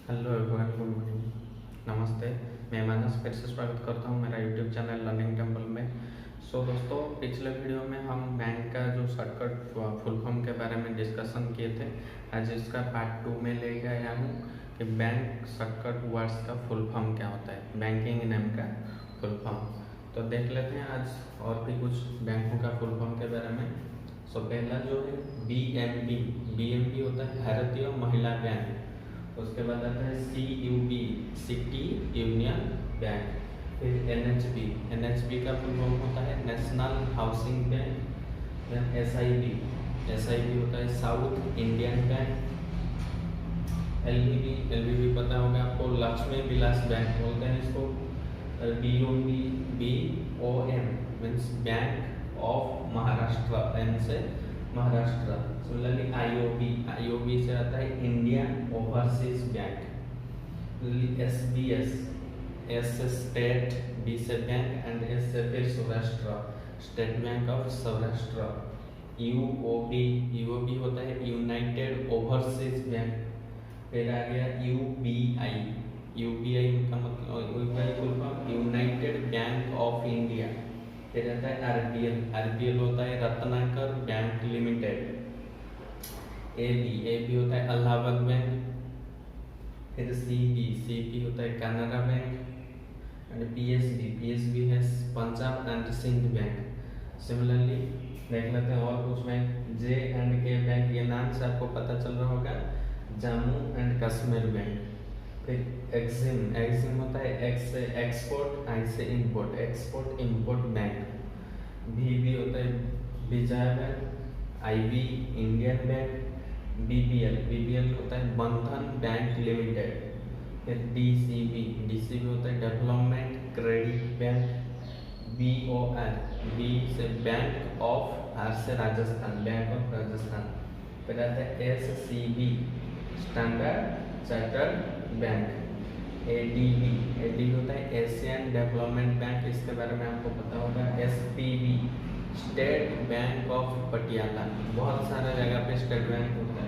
Hello everyone, good morning, नमस्ते। मैं मानस फिर से स्वागत करता हूं मेरा यूट्यूब चैनल लर्निंग टेम्पल में। दोस्तों, पिछले वीडियो में हम बैंक का जो शॉर्टकट फुल फॉर्म के बारे में डिस्कशन किए थे। आज इसका पार्ट 2 में ले गया हूँ कि बैंक शॉर्टकट वर्ड्स का फुल फॉर्म क्या होता है, बैंकिंग नेम का फुल फॉर्म। तो देख लेते हैं आज और भी कुछ बैंकों का फुल फॉर्म के बारे में। पहला जो है BMB होता है भारतीय महिला बैंक। उसके बाद आता है CUB, सिटी यूनियन बैंक। फिर NHB का फुल फॉर्म होता है नेशनल हाउसिंग बैंक। SIB होता है साउथ इंडियन बैंक। LVB पता होगा आपको, लक्ष्मी विलास बैंक बोलते हैं इसको। BOM means bank of Maharashtra, N से महाराष्ट्र। सिमिलरली IOB से आता है Indian overseas bank. SBS, S से स्टेट, B से बैंक एंड S से फिर Saurashtra, state bank of Saurashtra. UOB होता है यूनाइटेड ओवरसीज बैंक। फिर आ गया UBI का मतलब यूनाइटेड बैंक ऑफ इंडिया। फिर आता है RBL होता है रत्नाकर बैंक लिमिटेड। AB होता है इलाहाबाद बैंक। फिर CB होता है कनाडा बैंक। एंड PSB है Punjab and Sind bank. Similarly देख लेते हैं और कुछ बैंक। J&K बैंक, ये नाम से आपको पता चल रहा होगा, जम्मू एंड कश्मीर बैंक। फिर एक्सिम होता है X से एक्सपोर्ट, I से import, export import Bank. VB होता है Vijaya Bank. IB Indian Bank. BBL होता है बंधन बैंक लिमिटेड। फिर DCB होता है development credit bank. BOR, B से बैंक ऑफ, R से राजस्थान, बैंक ऑफ राजस्थान। फिर आता है SCB standard chartered bank. ADB होता है एशियन डेवलपमेंट बैंक, इसके बारे में आपको पता होगा। SPB state bank of Patiala, बहुत सारा जगह पे स्टेट बैंक होता है।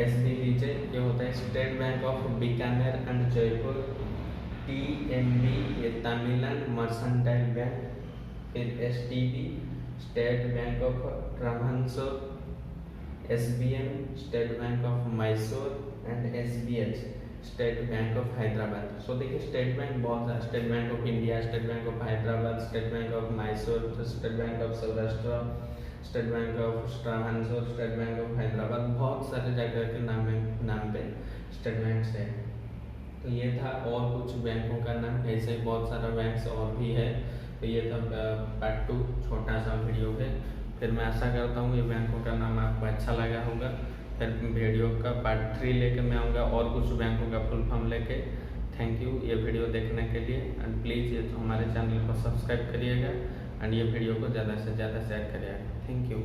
SBBJ ये होता है State bank of Bikaner and Jaipur. TMB ये तमिलनाडु मर्सेंटाइल बैंक। फिर STB State bank of Travancore. SBM State bank of Mysore and SBH State bank of Hyderabad. देखिए स्टेट बैंक बहुत है, State bank of India, State bank of Hyderabad, State bank of Mysore, State bank of Saurashtra, state bank of Travancore, State bank of Hyderabad, बहुत सारे जगह के नाम पे state bank है। तो ये था और कुछ बैंकों का नाम, ऐसे ही बहुत सारा बैंक्स और भी है। तो ये था पार्ट 2 छोटा सा वीडियो है। फिर मैं आशा करता हूँ ये बैंकों का नाम आपको अच्छा लगा होगा। फिर वीडियो का पार्ट 3 लेके मैं आऊँगा और कुछ बैंकों का फुल फॉर्म लेके। थैंक यू ये वीडियो देखने के लिए, एंड प्लीज़ ये हमारे चैनल को सब्सक्राइब करिएगा एंड ये वीडियो को ज़्यादा से ज़्यादा शेयर करिएगा। Thank you.